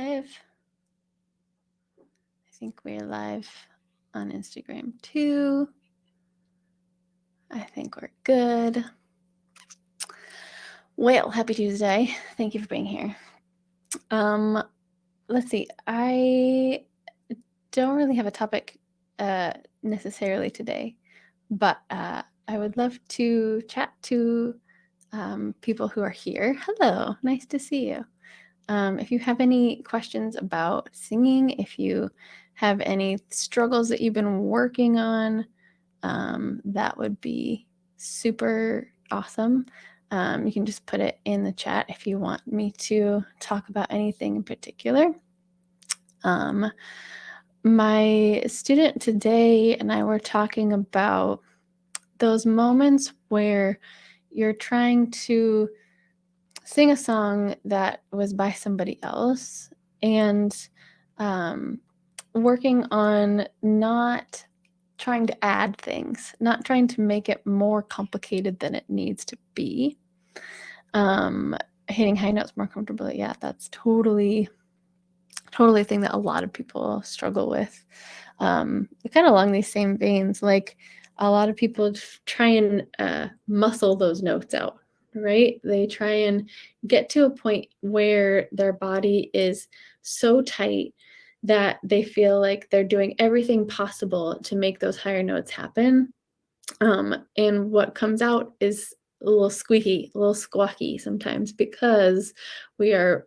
live. I think we're live on Instagram too. I think we're good. Well, happy Tuesday. Thank you for being here. Let's see. I don't really have a topic necessarily today, but I would love to chat to people who are here. Hello, nice to see you. If you have any questions about singing, if you have any struggles that you've been working on, that would be super awesome. You can just put it in the chat if you want me to talk about anything in particular. My student today and I were talking about those moments where you're trying to sing a song that was by somebody else and working on not trying to add things, not trying to make it more complicated than it needs to be. Hitting high notes more comfortably, yeah, that's totally a thing that a lot of people struggle with. Kind of along these same veins, like a lot of people try and muscle those notes out, right? They try and get to a point where their body is so tight that they feel like they're doing everything possible to make those higher notes happen. And what comes out is a little squeaky, a little squawky sometimes because we are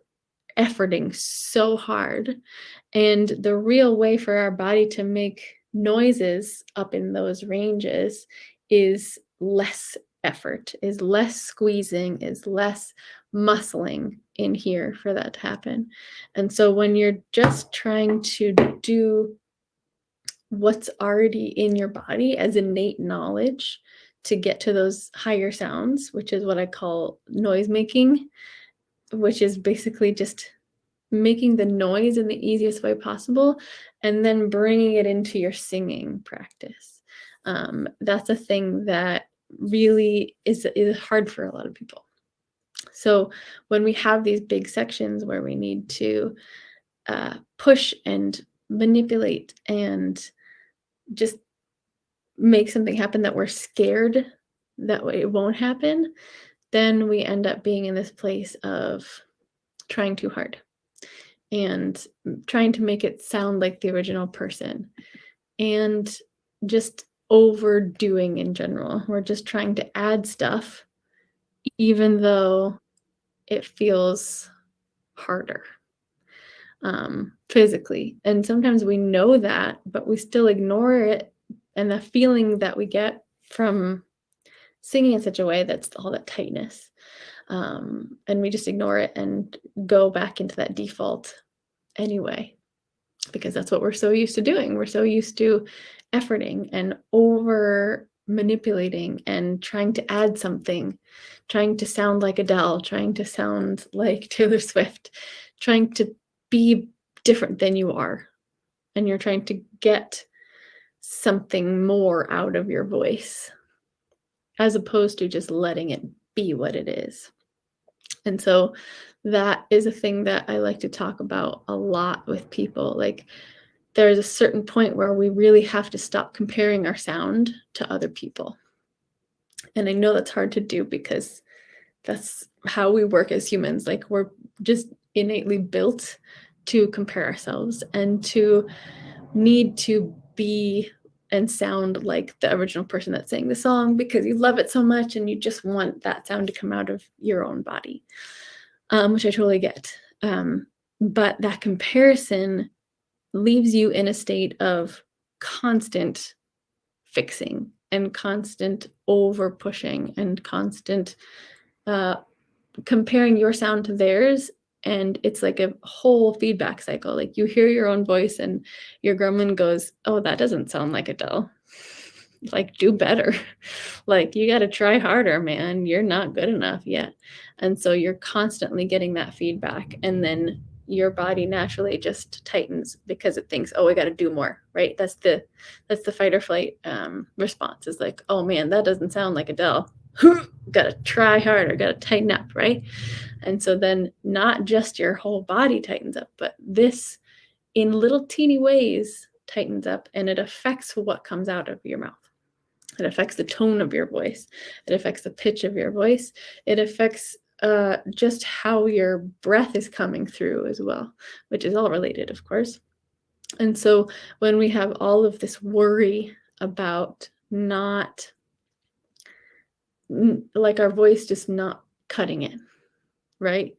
efforting so hard. And the real way for our body to make noises up in those ranges is less effort, is less squeezing, is less muscling in here for that to happen. And so when you're just trying to do what's already in your body as innate knowledge to get to those higher sounds, which is what I call noise making, which is basically just making the noise in the easiest way possible and then bringing it into your singing practice. That's a thing that really is hard for a lot of people. So when we have these big sections where we need to push and manipulate and just make something happen that we're scared that it won't happen, then we end up being in this place of trying too hard and trying to make it sound like the original person and just overdoing in general. We're just trying to add stuff even though it feels harder physically. And sometimes we know that, but we still ignore it. And the feeling that we get from singing in such a way that's all that tightness. And we just ignore it and go back into that default anyway, because that's what we're so used to doing. We're so used to efforting and over manipulating and trying to add something, trying to sound like Adele, trying to sound like Taylor Swift, trying to be different than you are. And you're trying to get something more out of your voice as opposed to just letting it be what it is. And so that is a thing that I like to talk about a lot with people. Like, there's a certain point where we really have to stop comparing our sound to other people. And I know that's hard to do because that's how we work as humans. Like, we're just innately built to compare ourselves and to need to be and sound like the original person that sang the song because you love it so much and you just want that sound to come out of your own body, which I totally get. But that comparison leaves you in a state of constant fixing and constant over pushing and constant comparing your sound to theirs. And it's like a whole feedback cycle. Like, you hear your own voice and your gremlin goes, oh, that doesn't sound like Adele. Like, do better. Like, you got to try harder, man. You're not good enough yet. And so you're constantly getting that feedback. And then your body naturally just tightens because it thinks, oh, I got to do more, right? That's the fight or flight response, is like, oh man, that doesn't sound like Adele. gotta try harder, gotta tighten up, right? And so then not just your whole body tightens up, but this in little teeny ways tightens up, and it affects what comes out of your mouth. It affects the tone of your voice. It affects the pitch of your voice. It affects just how your breath is coming through as well, which is all related, of course. And so when we have all of this worry about not, like our voice just not cutting it, right?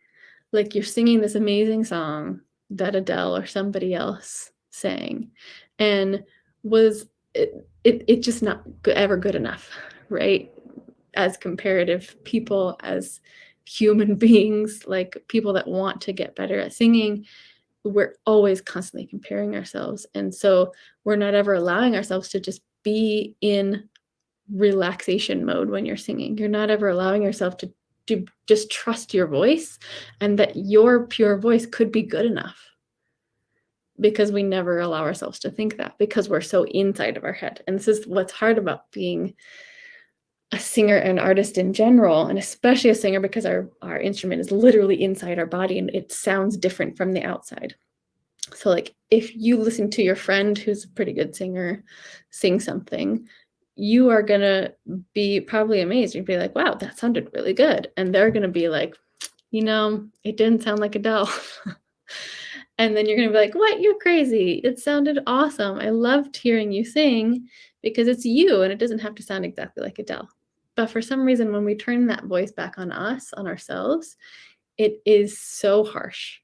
Like you're singing this amazing song that Adele or somebody else sang, and was it just not ever good enough, right? As comparative people, as human beings, like people that want to get better at singing, we're always constantly comparing ourselves. And so we're not ever allowing ourselves to just be in relaxation mode when you're singing. You're not ever allowing yourself to just trust your voice and that your pure voice could be good enough, because we never allow ourselves to think that, because we're so inside of our head. And this is what's hard about being a singer and artist in general, and especially a singer, because our instrument is literally inside our body and it sounds different from the outside. So like if you listen to your friend who's a pretty good singer sing something, you are going to be probably amazed. You'd be like, wow, that sounded really good. And they're going to be like, it didn't sound like Adele. And then you're going to be like, what? You're crazy. It sounded awesome. I loved hearing you sing, because it's you and it doesn't have to sound exactly like Adele. But for some reason, when we turn that voice back on us, on ourselves, it is so harsh.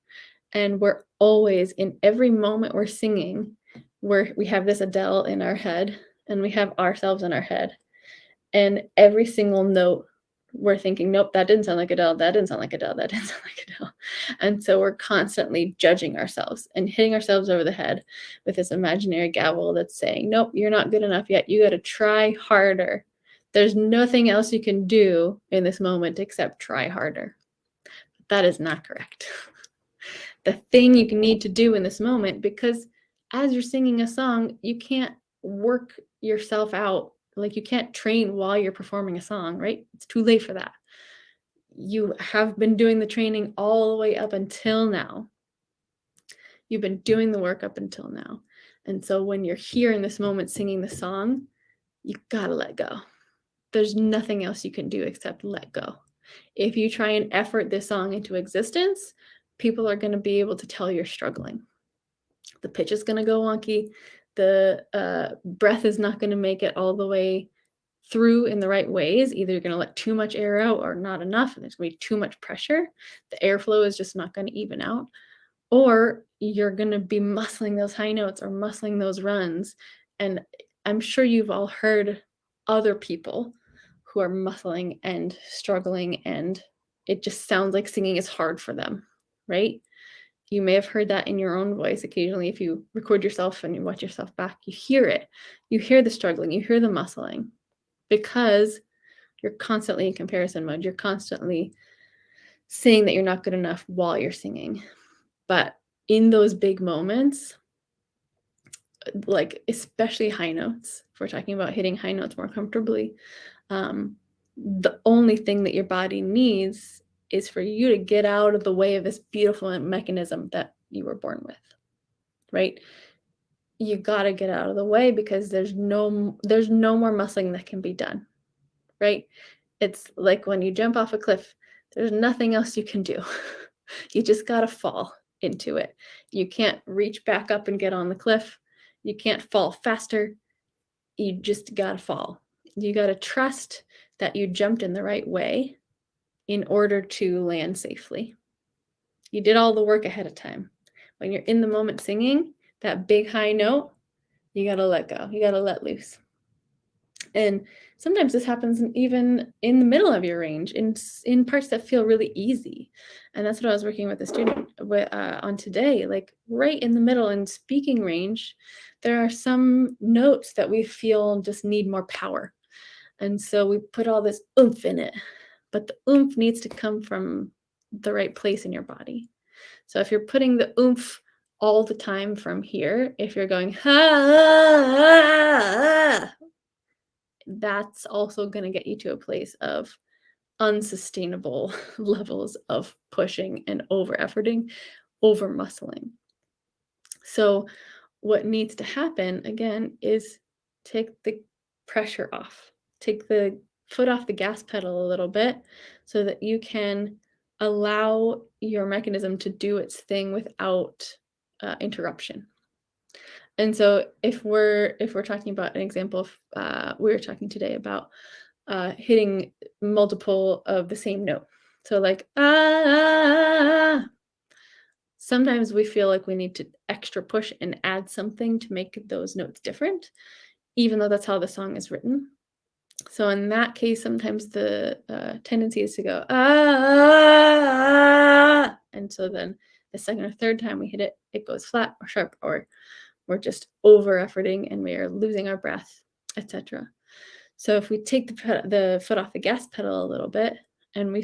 And we're always, in every moment we're singing, we have this Adele in our head and we have ourselves in our head. And every single note we're thinking, nope, that didn't sound like Adele, that didn't sound like Adele, that didn't sound like Adele. And so we're constantly judging ourselves and hitting ourselves over the head with this imaginary gavel that's saying, nope, you're not good enough yet. You got to try harder. There's nothing else you can do in this moment except try harder. That is not correct. The thing you need to do in this moment, because as you're singing a song, you can't work yourself out. Like you can't train while you're performing a song, right? It's too late for that. You have been doing the training all the way up until now. You've been doing the work up until now. And so when you're here in this moment singing the song, you gotta let go. There's nothing else you can do except let go. If you try and effort this song into existence, people are going to be able to tell you're struggling. The pitch is going to go wonky. The breath is not going to make it all the way through in the right ways. Either you're going to let too much air out or not enough, and there's going to be too much pressure. The airflow is just not going to even out. Or you're going to be muscling those high notes or muscling those runs. And I'm sure you've all heard other people who are muscling and struggling, and it just sounds like singing is hard for them, right? You may have heard that in your own voice occasionally. If you record yourself and you watch yourself back, you hear it. You hear the struggling, you hear the muscling, because you're constantly in comparison mode. You're constantly saying that you're not good enough while you're singing. But in those big moments, like especially high notes, if we're talking about hitting high notes more comfortably, the only thing that your body needs is for you to get out of the way of this beautiful mechanism that you were born with, right? You got to get out of the way, because there's no more muscling that can be done, right? It's like when you jump off a cliff, there's nothing else you can do. You just got to fall into it. You can't reach back up and get on the cliff. You can't fall faster. You just got to fall. You got to trust that you jumped in the right way in order to land safely. You did all the work ahead of time. When you're in the moment singing that big high note, you got to let go. You got to let loose. And sometimes this happens even in the middle of your range, in parts that feel really easy. And that's what I was working with the student on today. Like right in the middle in speaking range, there are some notes that we feel just need more power. And so we put all this oomph in it, but the oomph needs to come from the right place in your body. So if you're putting the oomph all the time from here, if you're going, ha, that's also going to get you to a place of unsustainable levels of pushing and over efforting, over muscling. So, what needs to happen again is take the pressure off, take the foot off the gas pedal a little bit so that you can allow your mechanism to do its thing without interruption. And so if we're talking about an example of we were talking today about hitting multiple of the same note. So like sometimes we feel like we need to extra push and add something to make those notes different, even though that's how the song is written. So in that case, sometimes the tendency is to go and so then the second or third time we hit it, it goes flat or sharp, or we're just over efforting and we are losing our breath, etc. So if we take the foot off the gas pedal a little bit and we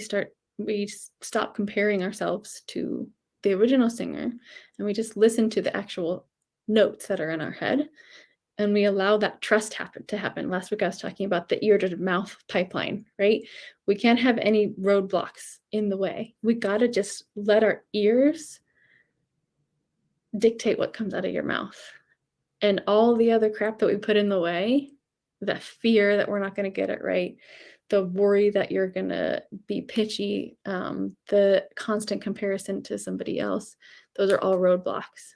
stop comparing ourselves to the original singer and we just listen to the actual notes that are in our head and we allow that trust to happen. Last week I was talking about the ear to mouth pipeline, right? We can't have any roadblocks in the way. We got to just let our ears dictate what comes out of your mouth. And all the other crap that we put in the way, the fear that we're not going to get it right, the worry that you're going to be pitchy, the constant comparison to somebody else, those are all roadblocks.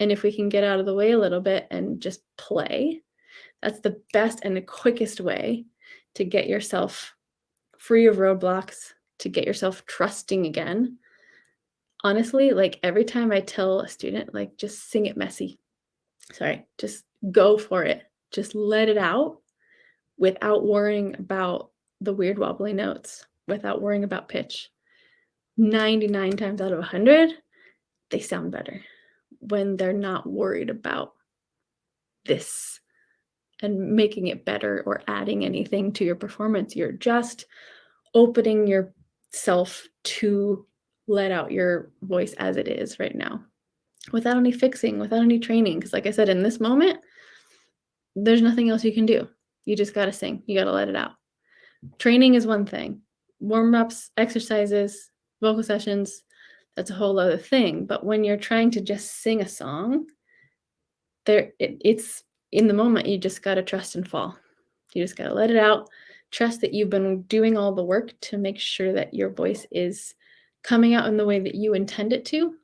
And if we can get out of the way a little bit and just play, that's the best and the quickest way to get yourself free of roadblocks, to get yourself trusting again. Honestly, like every time I tell a student, like just sing it messy. Just go for it. Just let it out without worrying about the weird wobbly notes, without worrying about pitch. 99 times out of 100, they sound better when they're not worried about this and making it better or adding anything to your performance. You're just opening yourself to let out your voice as it is right now without any fixing, without any training. Because like I said, in this moment, there's nothing else you can do. You just got to sing. You got to let it out. Training is one thing. Warm-ups, exercises, vocal sessions, that's a whole other thing. But when you're trying to just sing a song, it's in the moment, you just got to trust and fall. You just got to let it out. Trust that you've been doing all the work to make sure that your voice is coming out in the way that you intend it to.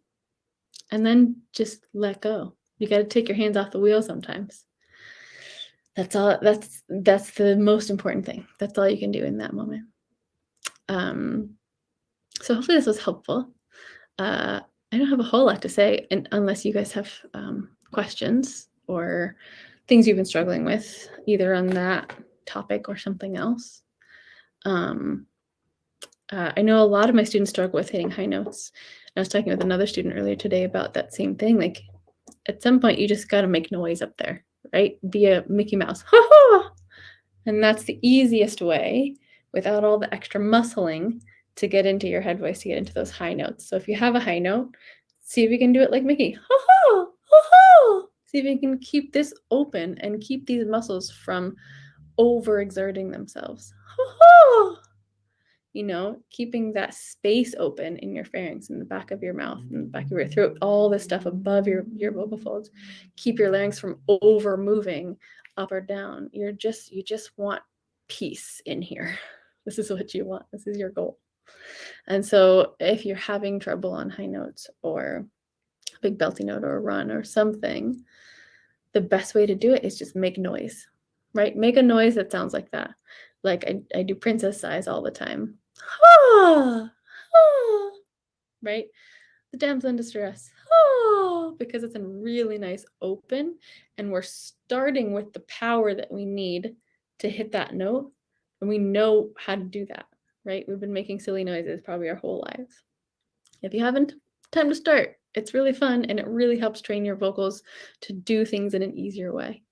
And then just let go. You got to take your hands off the wheel sometimes. That's all. That's the most important thing. That's all you can do in that moment. So hopefully this was helpful. I don't have a whole lot to say, unless you guys have questions or things you've been struggling with, either on that topic or something else. I know a lot of my students struggle with hitting high notes. I was talking with another student earlier today about that same thing. Like at some point, you just got to make noise up there, right? Be a Mickey Mouse. And that's the easiest way without all the extra muscling to get into your head voice, to get into those high notes. So if you have a high note, see if you can do it like Mickey. See if you can keep this open and keep these muscles from overexerting themselves. You know, keeping that space open in your pharynx, in the back of your mouth, in the back of your throat, all this stuff above your vocal folds. Keep your larynx from over moving up or down. You just want peace in here. This is what you want. This is your goal. And so if you're having trouble on high notes or a big belty note or a run or something, the best way to do it is just make noise, right? Make a noise that sounds like that. Like I do princess sighs all the time. Right? The damsel in distress. Because it's a really nice open, and we're starting with the power that we need to hit that note, and we know how to do that, right? We've been making silly noises probably our whole lives. If you haven't, time to start. It's really fun, and it really helps train your vocals to do things in an easier way.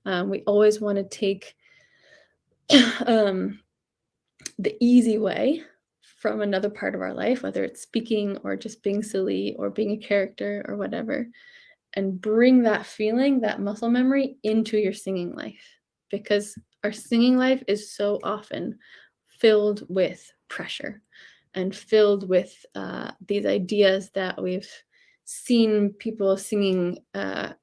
We always want to take the easy way from another part of our life, whether it's speaking or just being silly or being a character or whatever, and bring that feeling, that muscle memory into your singing life, because our singing life is so often filled with pressure and filled with these ideas that we've seen people singing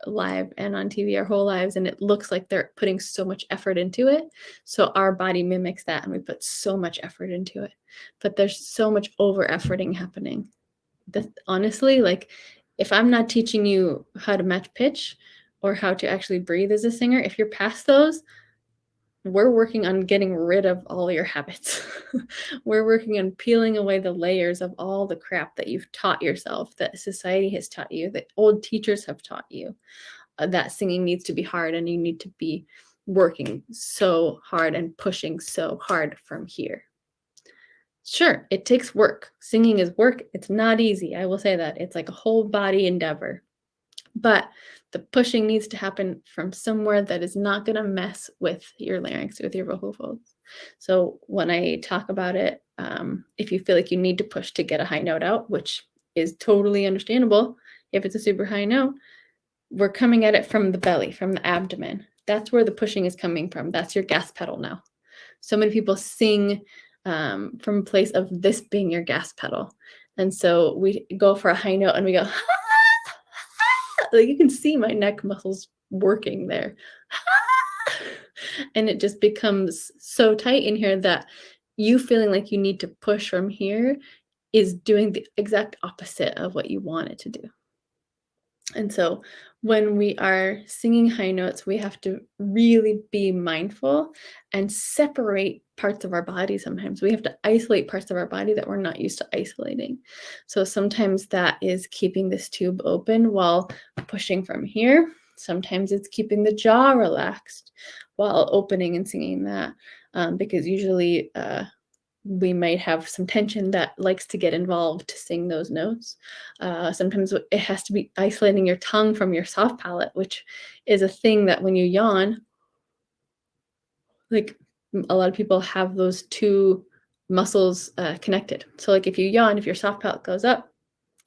live and on TV our whole lives, and it looks like they're putting so much effort into it. So our body mimics that, and we put so much effort into it. But there's so much over efforting happening. That honestly, like, if I'm not teaching you how to match pitch or how to actually breathe as a singer, if you're past those, we're working on getting rid of all your habits. We're working on peeling away the layers of all the crap that you've taught yourself, that society has taught you, that old teachers have taught you, that singing needs to be hard and you need to be working so hard and pushing so hard from here. Sure, it takes work. Singing is work. It's not easy. I will say that. It's like a whole body endeavor. But the pushing needs to happen from somewhere that is not going to mess with your larynx, with your vocal folds. So when I talk about it, if you feel like you need to push to get a high note out, which is totally understandable if it's a super high note, we're coming at it from the belly, from the abdomen. That's where the pushing is coming from. That's your gas pedal now. So many people sing from a place of this being your gas pedal. And so we go for a high note and we go, like, you can see my neck muscles working there. And it just becomes so tight in here that you feeling like you need to push from here is doing the exact opposite of what you want it to do. And so when we are singing high notes, we have to really be mindful and separate parts of our body sometimes. We have to isolate parts of our body that we're not used to isolating. So sometimes that is keeping this tube open while pushing from here. Sometimes it's keeping the jaw relaxed while opening and singing that, because usually we might have some tension that likes to get involved to sing those notes. Sometimes it has to be isolating your tongue from your soft palate, which is a thing that when you yawn, like, a lot of people have those two muscles connected. So like if you yawn, if your soft palate goes up,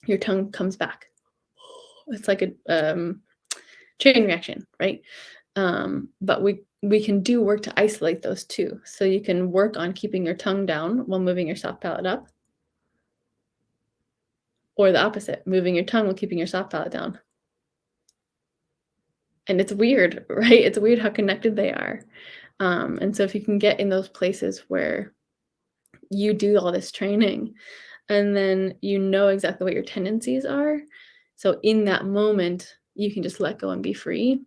your tongue comes back. It's like a chain reaction, right? But we can do work to isolate those two. So you can work on keeping your tongue down while moving your soft palate up. Or the opposite, moving your tongue while keeping your soft palate down. And it's weird, right? It's weird how connected they are. And so if you can get in those places where you do all this training and then you know exactly what your tendencies are, so in that moment, you can just let go and be free.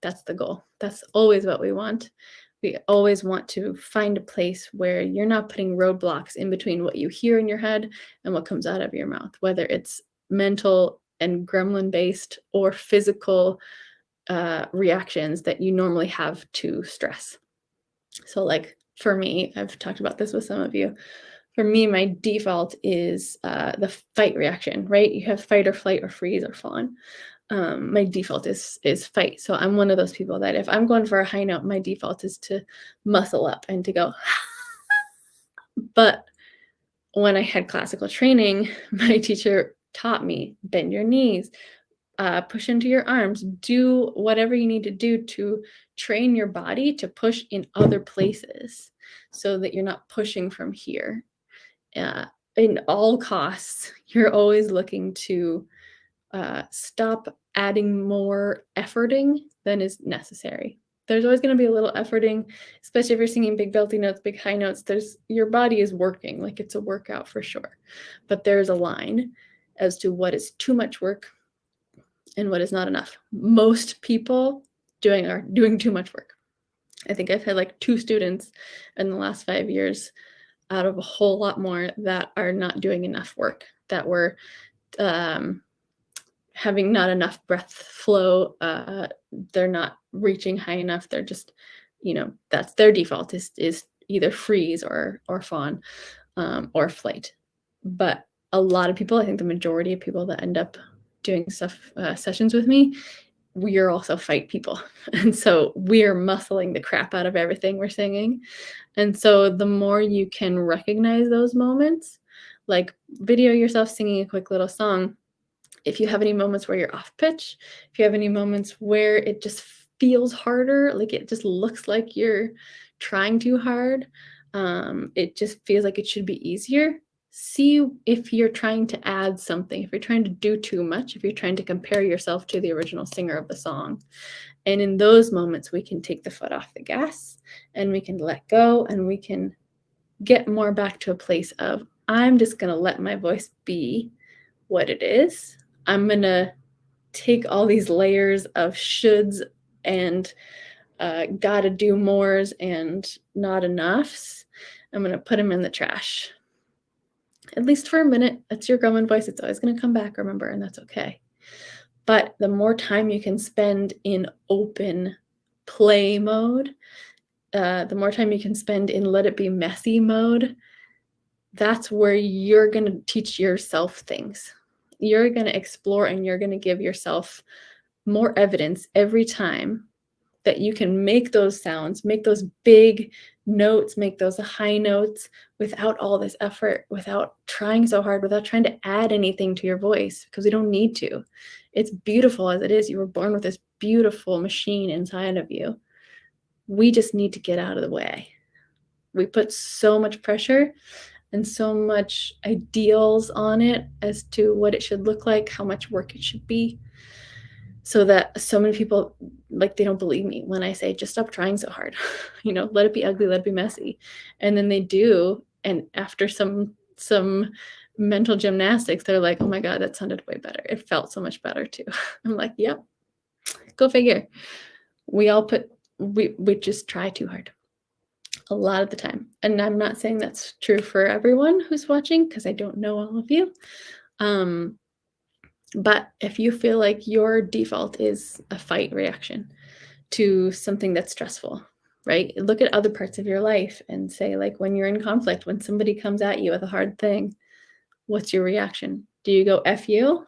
That's the goal. That's always what we want. We always want to find a place where you're not putting roadblocks in between what you hear in your head and what comes out of your mouth, whether it's mental and gremlin based or physical reactions that you normally have to stress. So like for me, I've talked about this with some of you. For me, my default is the fight reaction, right? You have fight or flight or freeze or fawn. My default is fight. So I'm one of those people that if I'm going for a high note, my default is to muscle up and to go. But when I had classical training, my teacher taught me bend your knees, push into your arms, do whatever you need to do to train your body to push in other places so that you're not pushing from here. In all costs, you're always looking to stop adding more efforting than is necessary. There's always going to be a little efforting, especially if you're singing big belty notes, big high notes. Your body is working, like it's a workout for sure. But there's a line as to what is too much work and what is not enough. Most people are doing too much work. I think I've had like 2 students in the last 5 years out of a whole lot more that are not doing enough work, that were having not enough breath flow. They're not reaching high enough. They're just, that's their default is either freeze or fawn or flight. But a lot of people, I think the majority of people that end up doing sessions with me, we are also fight people. And so we're muscling the crap out of everything we're singing. And so the more you can recognize those moments, like video yourself singing a quick little song. If you have any moments where you're off pitch, if you have any moments where it just feels harder, like it just looks like you're trying too hard, it just feels like it should be easier. See if you're trying to add something, if you're trying to do too much, if you're trying to compare yourself to the original singer of the song. And in those moments, we can take the foot off the gas and we can let go and we can get more back to a place of, I'm just going to let my voice be what it is. I'm going to take all these layers of shoulds and gotta do mores and not enoughs. I'm going to put them in the trash. At least for a minute. That's your growing voice. It's always going to come back, remember, and that's okay. But the more time you can spend in open play mode, the more time you can spend in let it be messy mode, that's where you're going to teach yourself things. You're going to explore and you're going to give yourself more evidence every time that you can make those sounds, make those big notes, make those high notes without all this effort, without trying so hard, without trying to add anything to your voice, because we don't need to. It's beautiful as it is. You were born with this beautiful machine inside of you. We just need to get out of the way. We put so much pressure and so much ideals on it as to what it should look like, how much work it should be, so that so many people, like, they don't believe me when I say, just stop trying so hard. Let it be ugly, let it be messy. And then they do. And after some mental gymnastics, they're like, oh my God, that sounded way better. It felt so much better too. I'm like, yep, go figure. We just try too hard a lot of the time. And I'm not saying that's true for everyone who's watching, because I don't know all of you. But if you feel like your default is a fight reaction to something that's stressful, right? Look at other parts of your life and say, like, when you're in conflict, when somebody comes at you with a hard thing, what's your reaction? Do you go F you?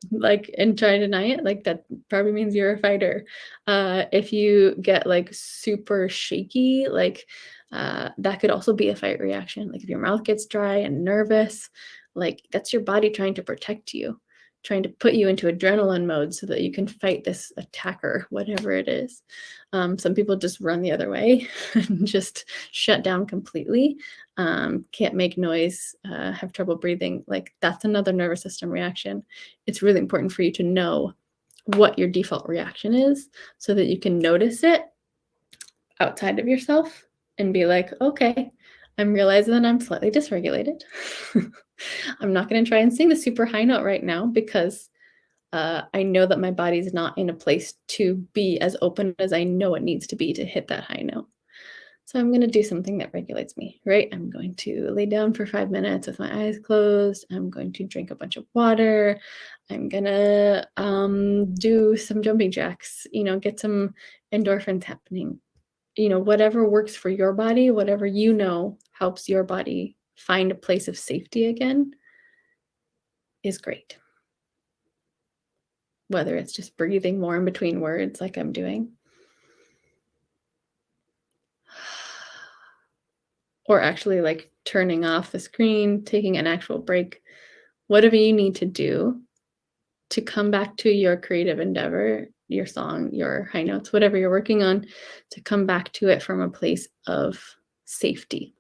Like, and try to deny it? Like, that probably means you're a fighter. If you get like super shaky, like that could also be a fight reaction. Like if your mouth gets dry and nervous, like that's your body trying to protect you, trying to put you into adrenaline mode so that you can fight this attacker, whatever it is. Some people just run the other way and just shut down completely, can't make noise, have trouble breathing. Like that's another nervous system reaction. It's really important for you to know what your default reaction is so that you can notice it outside of yourself and be like, okay, I'm realizing that I'm slightly dysregulated. I'm not going to try and sing the super high note right now because I know that my body's not in a place to be as open as I know it needs to be to hit that high note. So I'm going to do something that regulates me, right? I'm going to lay down for 5 minutes with my eyes closed. I'm going to drink a bunch of water. I'm going to do some jumping jacks, get some endorphins happening. Whatever works for your body, whatever helps your body find a place of safety again is great. Whether it's just breathing more in between words like I'm doing, or actually like turning off the screen, taking an actual break, whatever you need to do to come back to your creative endeavor, your song, your high notes, whatever you're working on, to come back to it from a place of safety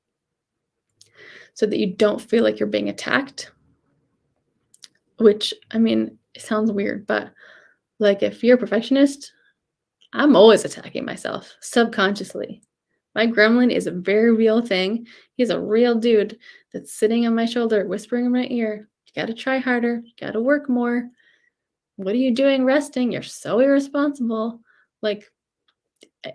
so that you don't feel like you're being attacked. Which, I mean, it sounds weird, but like if you're a perfectionist, I'm always attacking myself subconsciously. My gremlin is a very real thing. He's a real dude that's sitting on my shoulder, whispering in my ear, you got to try harder, you got to work more. What are you doing resting? You're so irresponsible. Like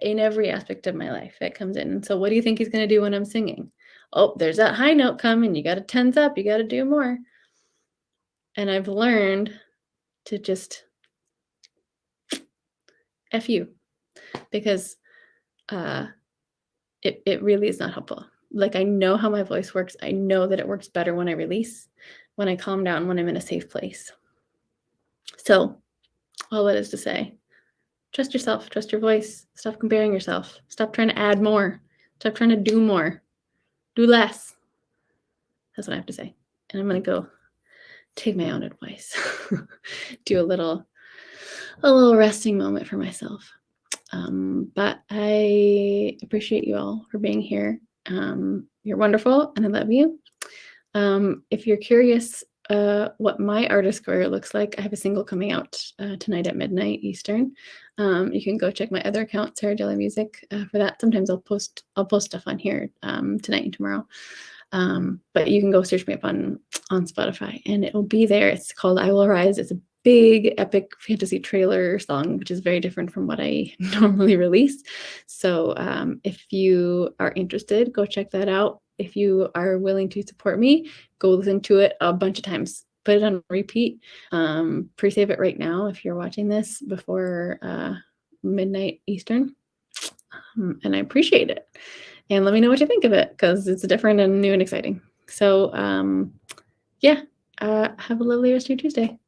in every aspect of my life, it comes in. And so what do you think he's going to do when I'm singing? Oh, there's that high note coming. You got to tense up. You got to do more. And I've learned to just F you, because it really is not helpful. Like I know how my voice works. I know that it works better when I release, when I calm down, when I'm in a safe place. So all that is to say, trust yourself, trust your voice, stop comparing yourself, stop trying to add more, stop trying to do more, do less. That's what I have to say. And I'm going to go take my own advice, do a little resting moment for myself. But I appreciate you all for being here. You're wonderful, and I love you. If you're curious what my artist career looks like, I have a single coming out tonight at midnight Eastern. You can go check my other account, Sarah Jelly Music, for that. Sometimes I'll post stuff on here tonight and tomorrow. But you can go search me up on Spotify, and it will be there. It's called I Will Rise. It's a big epic fantasy trailer song, which is very different from what I normally release. So if you are interested, go check that out. If you are willing to support me, go listen to it a bunch of times. Put it on repeat. Pre-save it right now if you're watching this before midnight Eastern. And I appreciate it. And let me know what you think of it, because it's different and new and exciting. So yeah, have a lovely rest of your Tuesday.